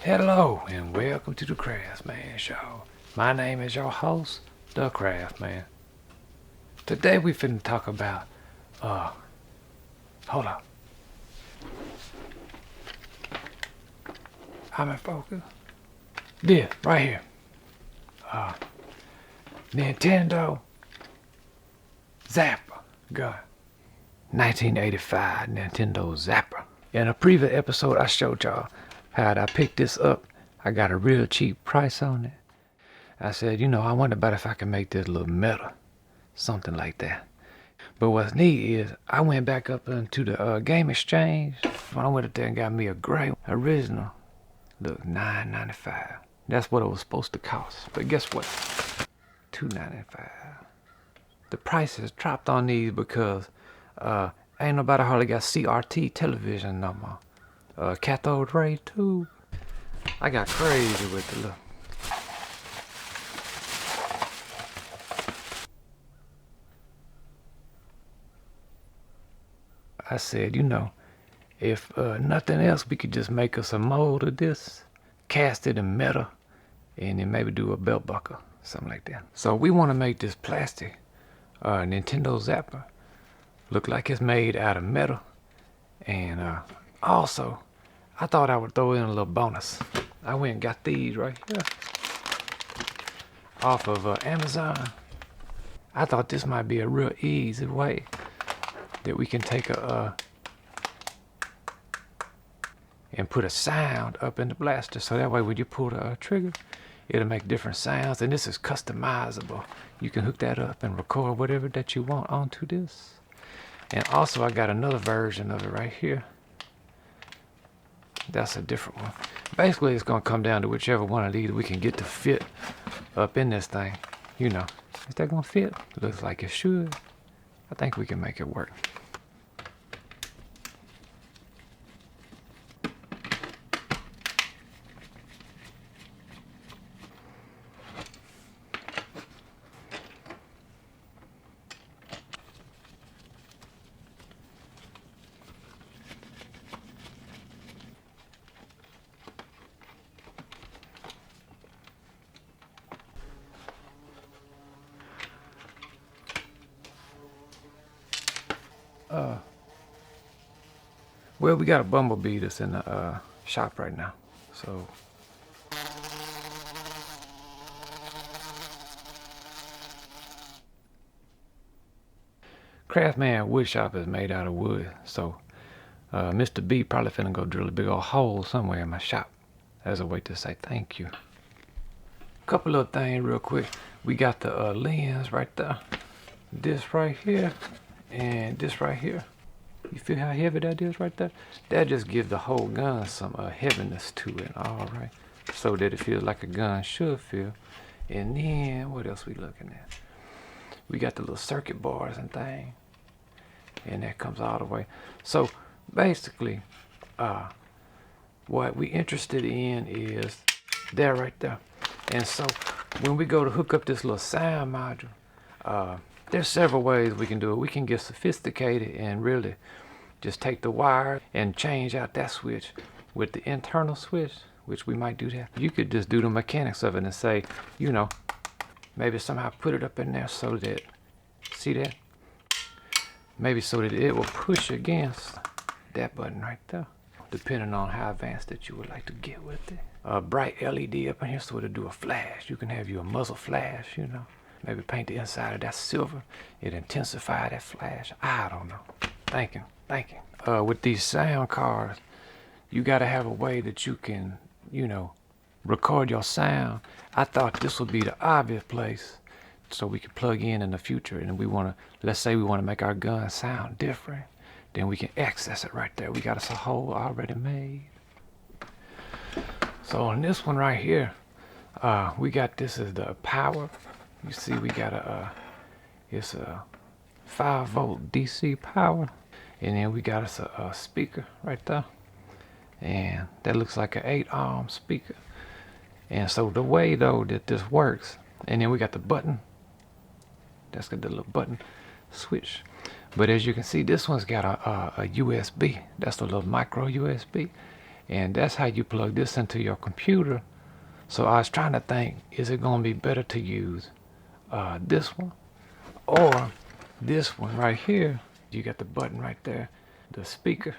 Hello and welcome to the Craftsman Show. My name is your host, the Craftsman. Today we finna talk about hold up. I'm in focus. This right here. Nintendo Zapper gun. 1985 Nintendo Zapper. In a previous episode I showed y'all how I picked this up. I got a real cheap price on it. I said, I wonder about if I can make this little metal. Something like that. But what's neat is I went back up into the game exchange. When I went up there and got me a gray original. Look, $9.95. That's what it was supposed to cost. But guess what? $2.95. The price has dropped on these because ain't nobody hardly got CRT television no more. Cathode ray tube. I got crazy with the look. I said, if nothing else, we could just make us a mold of this, cast it in metal, and then maybe do a belt buckle, something like that. So we want to make this plastic Nintendo Zapper look like it's made out of metal. And also, I thought I would throw in a little bonus. I went and got these right here off of Amazon. I thought this might be a real easy way that we can take and put a sound up in the blaster, so that way when you pull the trigger, it'll make different sounds. And this is customizable. You can hook that up and record whatever that you want onto this. And also I got another version of it right here. That's a different one. Basically it's gonna come down to whichever one of these we can get to fit up in this thing. Is that gonna fit? Looks like it should. I think we can make it work. Well, we got a bumblebee that's in the shop right now. So Craftsman wood shop is made out of wood. So Mr. B probably finna go drill a big old hole somewhere in my shop as a way to say thank you. Couple of things real quick. We got the lens right there. This right here and this right here. You feel how heavy that is right there? That just gives the whole gun some heaviness to it, all right? So that it feels like a gun should feel. And then, what else we looking at? We got the little circuit boards and thing. And that comes all the way. So, basically, what we interested in is that right there. And so, when we go to hook up this little sound module, there's several ways we can do it. We can get sophisticated and really just take the wire and change out that switch with the internal switch, which we might do that. You could just do the mechanics of it and say, maybe somehow put it up in there so that, see that? Maybe so that it will push against that button right there, depending on how advanced that you would like to get with it. A bright LED up in here so it'll do a flash. You can have you a muzzle flash, Maybe paint the inside of that silver. It intensify that flash. I don't know. Thinking. With these sound cards, you gotta have a way that you can, record your sound. I thought this would be the obvious place so we could plug in the future. And let's say we wanna make our gun sound different. Then we can access it right there. We got us a hole already made. So on this one right here, we got this as the power. You see we got it's a 5-volt DC power. And then we got us a speaker right there. And that looks like an 8-ohm speaker. And so the way though that this works, and then we got the button. That's got the little button switch. But as you can see, this one's got a USB. That's a little micro USB. And that's how you plug this into your computer. So I was trying to think, is it going to be better to use this one or this one right here? You got the button right there, the speaker.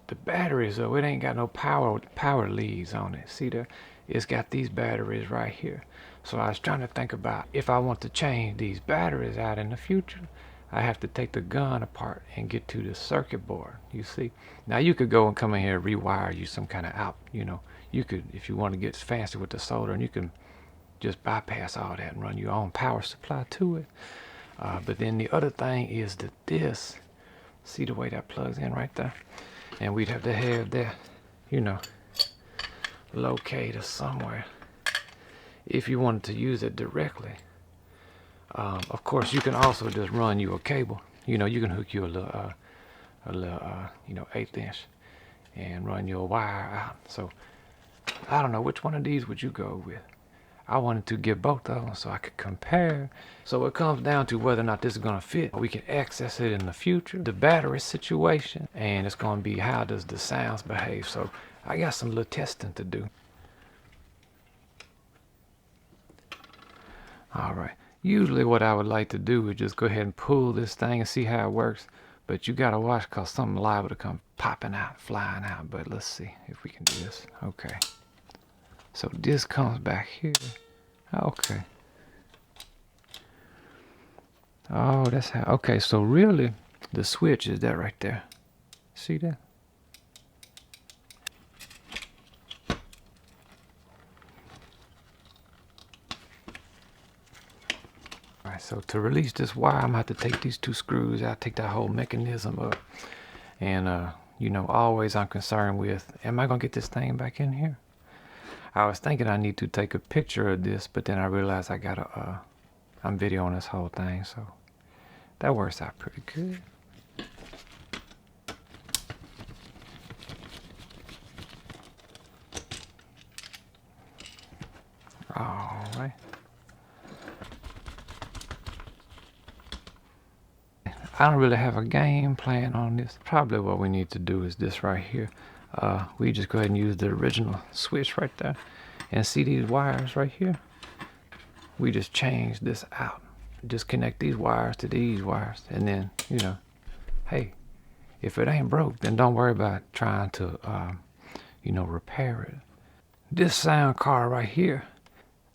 The batteries though, it ain't got no power leads on it. See there? It's got these batteries right here. So I was trying to think about if I want to change these batteries out in the future, I have to take the gun apart and get to the circuit board. You see? Now you could go and come in here and rewire you some kind of out, you know. You could, if you want to get fancy with the solder, and you can just bypass all that and run your own power supply to it. But then the other thing is that this, see the way that plugs in right there? And we'd have to have that, you know, located somewhere if you wanted to use it directly. Of course, you can also just run you a cable. You know, you can hook you a little, you know, 1/8 inch and run your wire out. So I don't know, which one of these would you go with? I wanted to get both of them so I could compare. So it comes down to whether or not this is going to fit. We can access it in the future, the battery situation, and it's going to be how does the sounds behave. So I got some little testing to do. All right. Usually what I would like to do is just go ahead and pull this thing and see how it works. But you got to watch because something liable to come popping out, flying out. But let's see if we can do this. Okay. So this comes back here. Okay. Oh, that's how. Okay, so really, the switch is that right there. See that? All right, so to release this wire, I'm gonna have to take these 2 screws out, take that whole mechanism up. And, you know, always I'm concerned with, am I gonna get this thing back in here? I was thinking I need to take a picture of this, but then I realized I gotta, I'm videoing this whole thing, so that works out pretty good. All right. I don't really have a game plan on this. Probably what we need to do is this right here. We just go ahead and use the original switch right there. And see these wires right here? We just change this out. Just connect these wires to these wires. And then, you know, hey, if it ain't broke, then don't worry about trying to, you know, repair it. This sound card right here,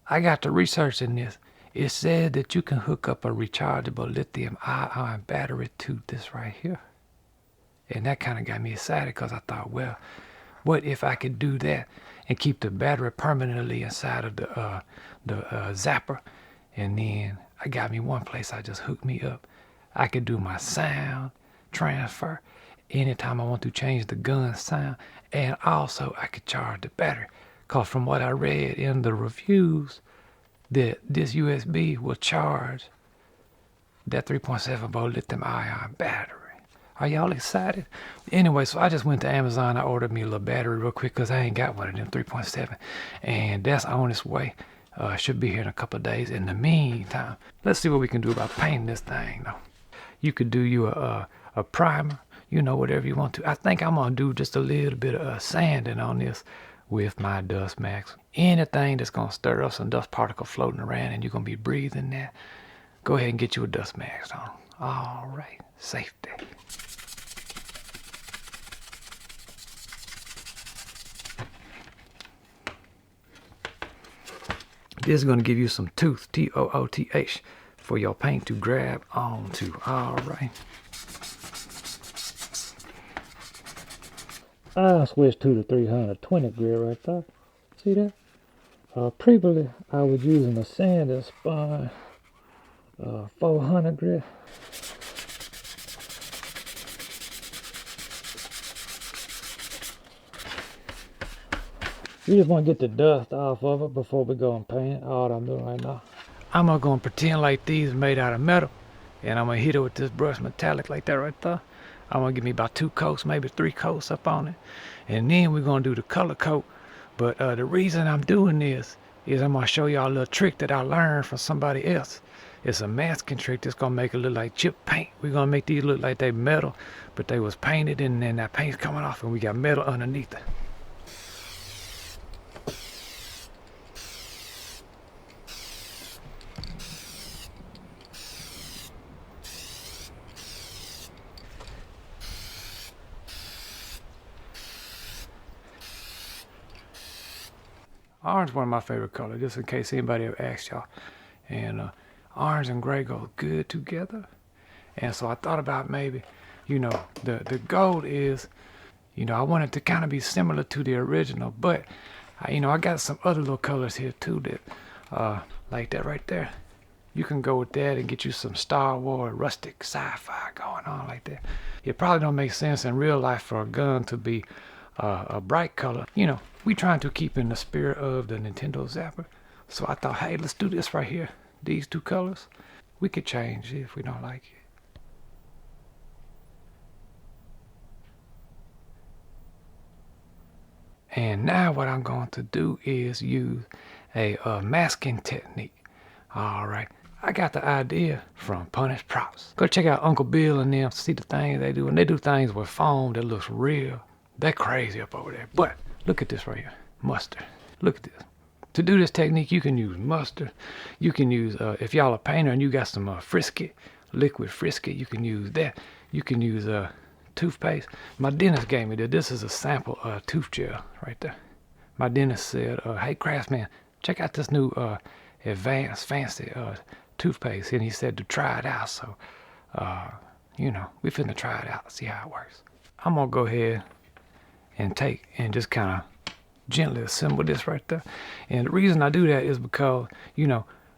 I got to research in this. It said that you can hook up a rechargeable lithium ion battery to this right here. And that kind of got me excited because I thought, well, what if I could do that and keep the battery permanently inside of the Zapper? And then I got me one place I just hooked me up. I could do my sound transfer anytime I want to change the gun sound. And also I could charge the battery. Because from what I read in the reviews, that this USB will charge that 3.7 volt lithium ion battery. Are y'all excited? Anyway, so I just went to Amazon. I ordered me a little battery real quick because I ain't got one of them 3.7. And that's on its way. Should be here in a couple of days. In the meantime, let's see what we can do about painting this thing, though. You could do you a primer, you know, whatever you want to. I think I'm going to do just a little bit of sanding on this with my dust mask. Anything that's going to stir up some dust particle floating around and you're going to be breathing that, go ahead and get you a dust mask on. All right, safety. This is going to give you some tooth, T-O-O-T-H, for your paint to grab onto. All right. I'll switch to the 320 grit right there. See that? Previously, I was using a sanding spun 400 grit. You just want to get the dust off of it before we go and paint it. All I'm doing right now. I'm going to pretend like these are made out of metal. And I'm going to hit it with this brush metallic like that right there. I'm going to give me about 2 coats, maybe 3 coats up on it. And then we're going to do the color coat. But the reason I'm doing this is I'm going to show y'all a little trick that I learned from somebody else. It's a masking trick that's going to make it look like chip paint. We're going to make these look like they metal, but they was painted and then that paint's coming off and we got metal underneath it. Orange is one of my favorite colors, just in case anybody ever asked y'all. And orange and gray go good together. And so I thought about maybe, the gold is, I want it to kind of be similar to the original, but I got some other little colors here too that, like that right there. You can go with that and get you some Star Wars rustic sci-fi going on like that. It probably don't make sense in real life for a gun to be a bright color. We trying to keep in the spirit of the Nintendo Zapper. So I thought, hey, let's do this right here. These two colors. We could change it if we don't like it. And now what I'm going to do is use a masking technique. All right. I got the idea from Punished Props. Go check out Uncle Bill and them, see the things they do. And they do things with foam that looks real. They're crazy up over there. But look at this right here. Mustard. Look at this. To do this technique, you can use mustard. You can use, if y'all a painter and you got some Frisky, liquid Frisky, you can use that. You can use toothpaste. My dentist gave me this. This is a sample tooth gel right there. My dentist said, hey, craftsman, check out this new advanced fancy toothpaste. And he said to try it out. So, we finna try it out, see how it works. I'm gonna go ahead and take and just kind of gently assemble this right there. And the reason I do that is because,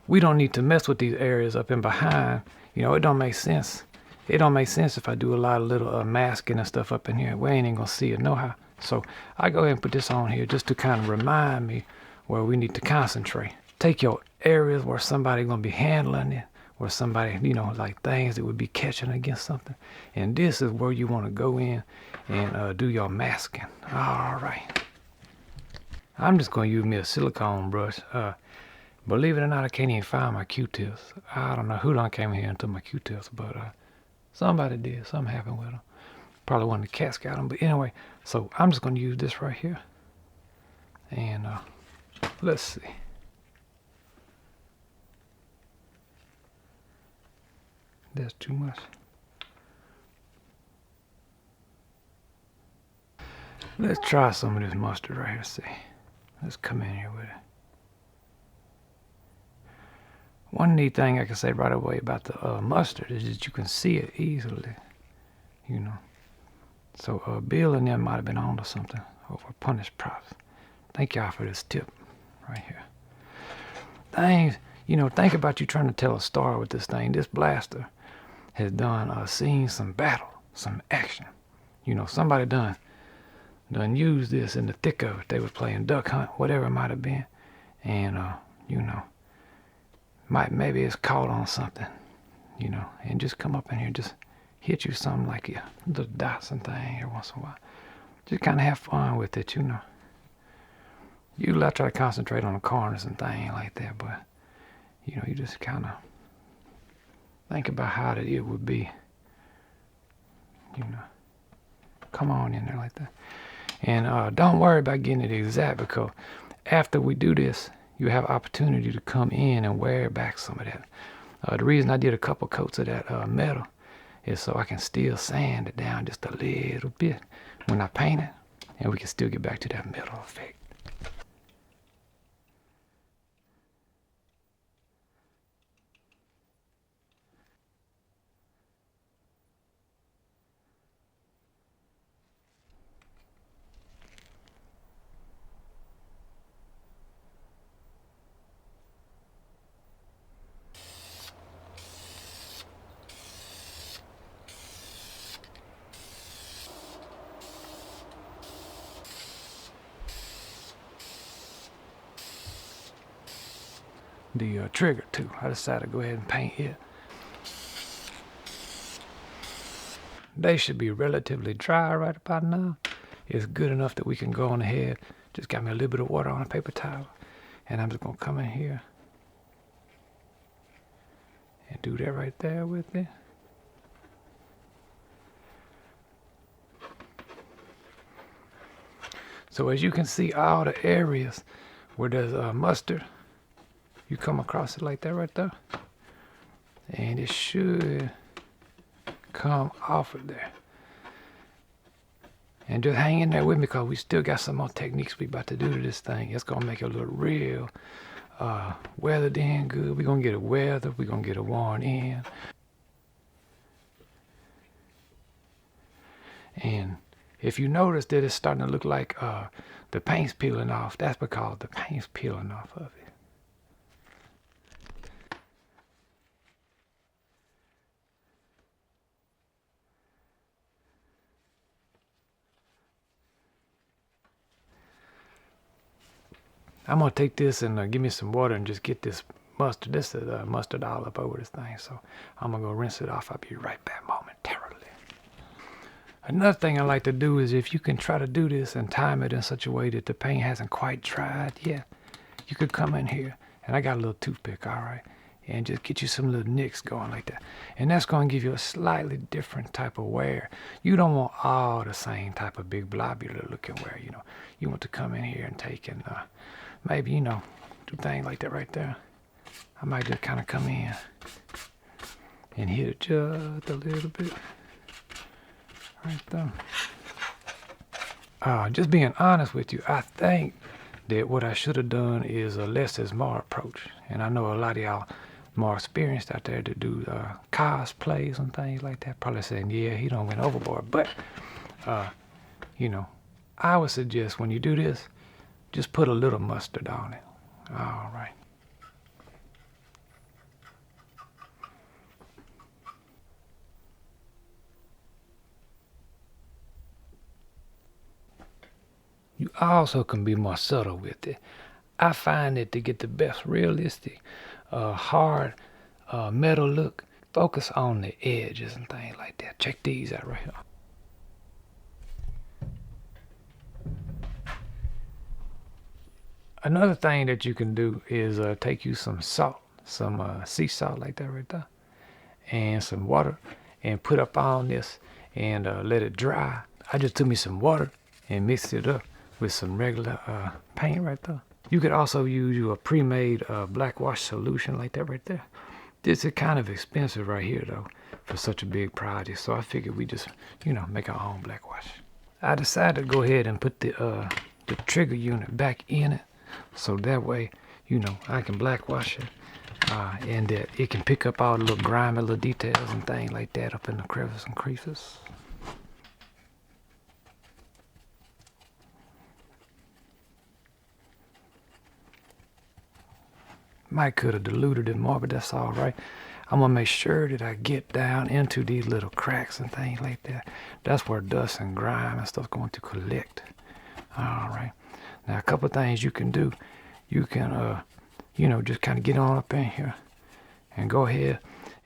we don't need to mess with these areas up in behind. It don't make sense. It don't make sense if I do a lot of little masking and stuff up in here. We ain't gonna see it no how. So I go ahead and put this on here just to kind of remind me where we need to concentrate. Take your areas where somebody gonna be handling it, where somebody, like things that would be catching against something. And this is where you want to go in and do your masking. All right. I'm just gonna use me a silicone brush. Believe it or not, I can't even find my Q-tips. I don't know who done came here and took my Q-tips, but somebody did. Something happened with them. Probably one of the cats got them. But anyway, so I'm just gonna use this right here. And let's see. That's too much. Let's try some of this mustard right here. See. Let's come in here with it. One neat thing I can say right away about the mustard is that you can see it easily. So Bill and them might have been on to something over Punished Props. Thank y'all for this tip right here. Things, think about you trying to tell a story with this thing. This blaster has done seen some battle, some action. Somebody done used this in the thick of it. They was playing duck hunt, whatever it might have been. And, maybe it's caught on something, and just come up in here, just hit you something like a little dots and thing every once in a while. Just kind of have fun with it, Usually I try to concentrate on the corners and things like that, but, you just kind of think about how it would be, come on in there like that. And don't worry about getting it exact, because after we do this, you have opportunity to come in and wear back some of that. The reason I did a couple coats of that metal is so I can still sand it down just a little bit when I paint it, and we can still get back to that metal effect. The trigger too, I decided to go ahead and paint it. They should be relatively dry right about now. It's good enough that we can go on ahead. Just got me a little bit of water on a paper towel, and I'm just gonna come in here and do that right there with it. So as you can see, all the areas where there's mustard, you come across it like that right there, and it should come off of there. And just hang in there with me, because we still got some more techniques we about to do to this thing. It's gonna make it look real weathered in good. We're gonna get it weathered, we're gonna get it worn in. And if you notice that it's starting to look like the paint's peeling off, that's because the paint's peeling off of it. I'm gonna take this and give me some water and just get this mustard. This is mustard all up over this thing. So I'm gonna go rinse it off. I'll be right back momentarily. Another thing I like to do is, if you can try to do this and time it in such a way that the paint hasn't quite dried yet, you could come in here, and I got a little toothpick, all right, and just get you some little nicks going like that. And that's going to give you a slightly different type of wear. You don't want all the same type of big blobular looking wear, you know. You want to come in here and take and maybe, you know, do things like that right there. I might just kind of come in and hit it just a little bit right there. Just being honest with you, I think that what I should have done is a less is more approach. And I know a lot of y'all more experienced out there to do cosplays and things like that, probably saying, yeah, he don't went overboard. But, you know, I would suggest when you do this, just put a little mustard on it. All right. You also can be more subtle with it. I find that to get the best realistic, hard metal look, focus on the edges and things like that. Check these out right here. Another thing that you can do is take you some salt, some sea salt like that right there, and some water, and put up on this and let it dry. I just took me some water and mixed it up with some regular paint right there. You could also use your pre-made black wash solution like that right there. This is kind of expensive right here though for such a big project, so I figured we just, you know, make our own black wash. I decided to go ahead and put the trigger unit back in it, so that way, you know, I can black wash it, and that it can pick up all the little grimy little details and things like that up in the crevices and creases. Might could have diluted it more, but that's all right. I'm gonna make sure that I get down into these little cracks and things like that. That's where dust and grime and stuff's going to collect. All right. Now a couple of things you can do. You can, you know, just kind of get on up in here and go ahead,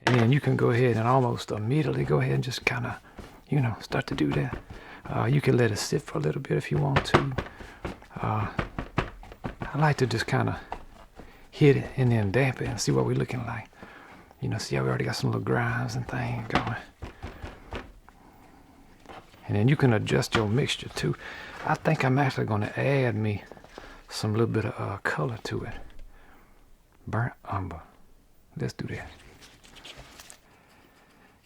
and then you can go ahead and almost immediately go ahead and just kind of, you know, start to do that. You can let it sit for a little bit if you want to. I like to just kind of hit it and then damp it and see what we're looking like. You know, see how we already got some little grimes and things going. And then you can adjust your mixture too. I think I'm actually going to add me some little bit of color to it. Burnt umber. Let's do that.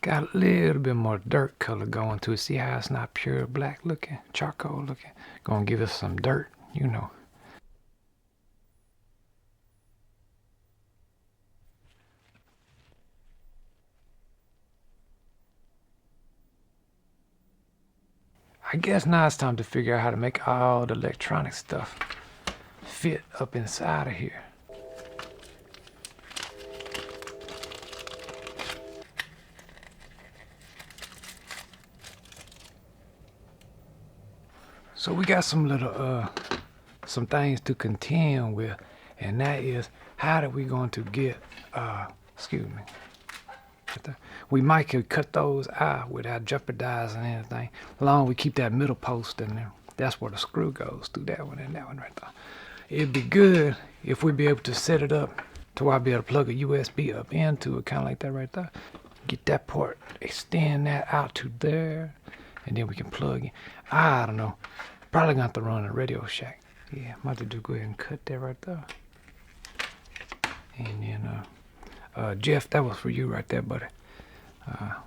Got a little bit more dirt color going to it. See how it's not pure black looking, charcoal looking. Gonna give us some dirt, you know. I guess now it's time to figure out how to make all the electronic stuff fit up inside of here. So we got some little some things to contend with, and that is, how are we going to get excuse me, we might could cut those out without jeopardizing anything, as long as we keep that middle post in there. That's where the screw goes, through that one and that one right there. It'd be good if we'd be able to set it up to where I'd be able to plug a USB up into it, kind of like that right there. Get that port, extend that out to there, and then we can plug in. I don't know, probably gonna have to run a Radio Shack. Yeah, I might have to go ahead and cut that right there. And then Jeff, that was for you right there, buddy.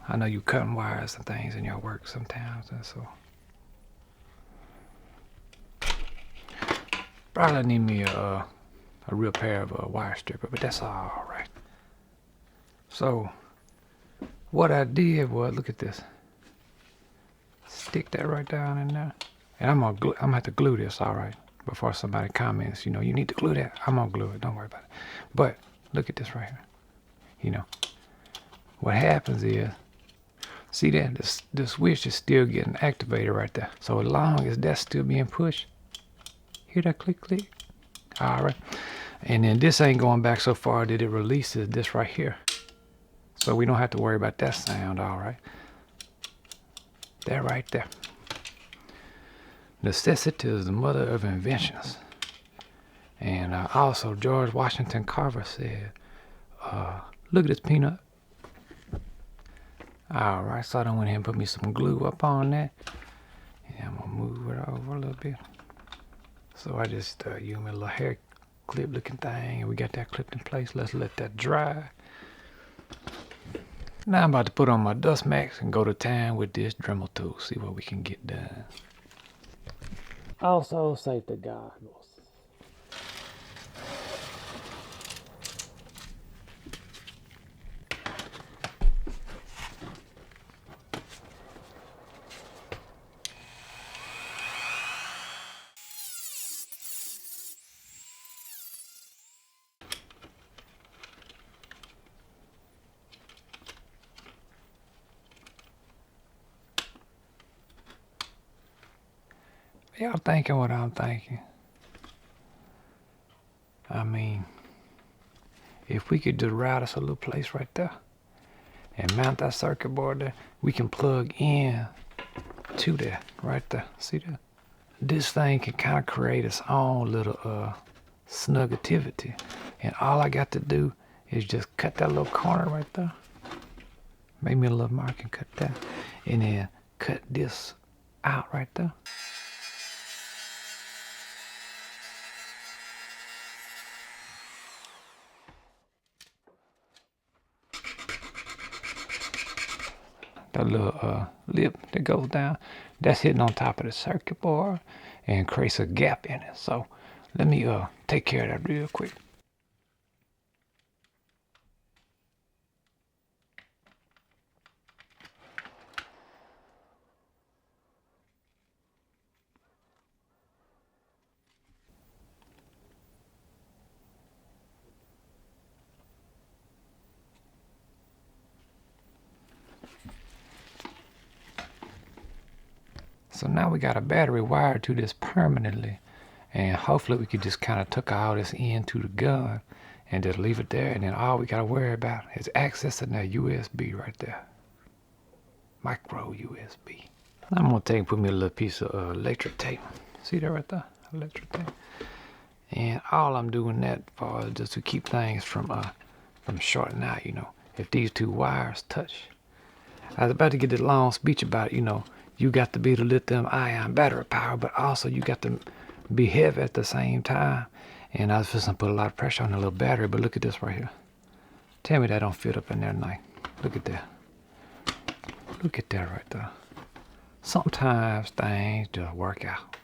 I know you cutting wires and things in your work sometimes, and so Probably need me a real pair of a wire stripper, but that's all right. So what I did was, look at this. Stick that right down in there. And I'm gonna have to glue this, all right, before somebody comments, you know, you need to glue that. I'm gonna glue it, don't worry about it. But look at this right here. You know, what happens is, see that the switch is still getting activated right there. So as long as that's still being pushed, hear that click, click? All right. And then this ain't going back so far that it releases this right here. So we don't have to worry about that sound, all right? That right there. Necessity is the mother of inventions. And also George Washington Carver said, look at this peanut. All right, so I done went ahead and put me some glue up on that. And I'm gonna move it over a little bit. So I just use my little hair clip looking thing, and we got that clipped in place. Let's let that dry. Now I'm about to put on my dust mask and go to town with this Dremel tool, see what we can get done. Also safety goggles. Y'all thinking what I'm thinking? I mean, if we could just route us a little place right there and mount that circuit board there, we can plug in to that right there. See that? This thing can kind of create its own little snuggativity. And all I got to do is just cut that little corner right there. Make me a little mark and cut that. And then cut this out right there. That little lip that goes down, that's hitting on top of the circuit board and creates a gap in it. So let me take care of that real quick. So now we got a battery wired to this permanently, and hopefully we could just kind of tuck all this into the gun and just leave it there, and then all we got to worry about is accessing that USB right there. Micro USB. I'm gonna take and put me a little piece of electric tape. See that right there? Electric tape. And all I'm doing that for is just to keep things from shorting out, you know. If these two wires touch. I was about to get this long speech about, you know, you got to be the lithium ion battery power, but also you got to be heavy at the same time. And I was just gonna put a lot of pressure on the little battery, but look at this right here. Tell me that don't fit up in there nice. Look at that. Look at that right there. Sometimes things just work out.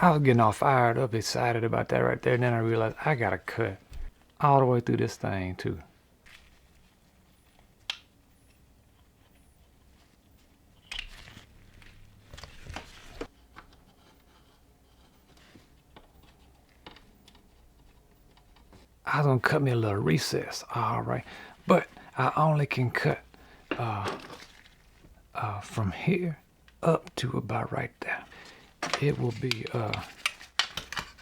I was getting all fired up, excited about that right there, and then I realized I gotta cut all the way through this thing too. I was gonna cut me a little recess, all right, but I only can cut from here up to about right there. It will be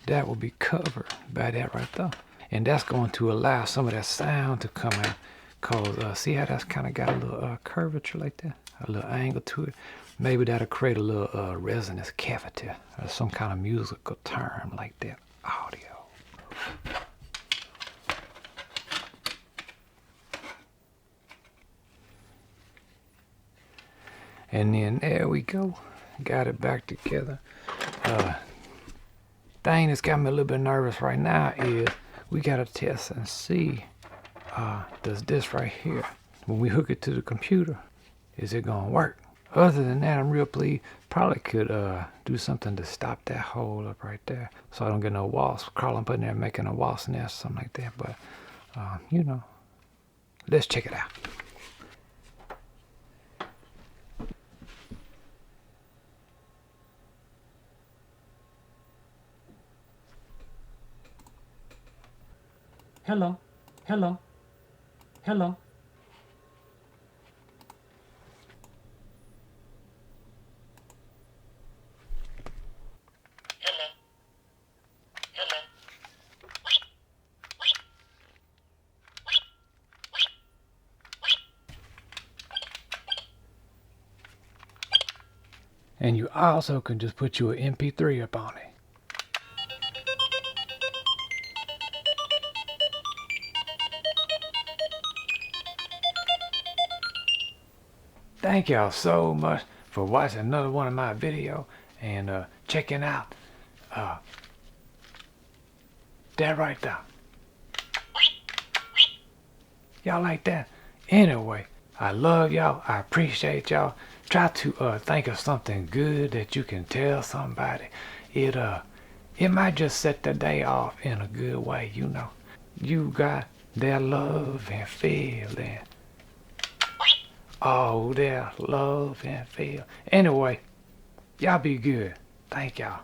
that will be covered by that right there, and that's going to allow some of that sound to come out. Cause see how that's kind of got a little curvature like that, a little angle to it. Maybe that'll create a little resonance cavity or some kind of musical term like that. Audio. And then there we go. Got it back together. Thing that's got me a little bit nervous right now is we gotta test and see, does this right here, when we hook it to the computer, is it gonna work? Other than that, I'm real pleased. Probably could do something to stop that hole up right there, so I don't get no wasps crawling up in there making a wasp nest, something like that. But you know, let's check it out. Hello, hello, hello. And you also can just put you an MP3 up on it. Thank y'all so much for watching another one of my videos and checking out that right there. Y'all like that? Anyway, I love y'all. I appreciate y'all. Try to think of something good that you can tell somebody. It might just set the day off in a good way, you know. You got their love and feeling. Oh, their love and feel. Anyway, y'all be good. Thank y'all.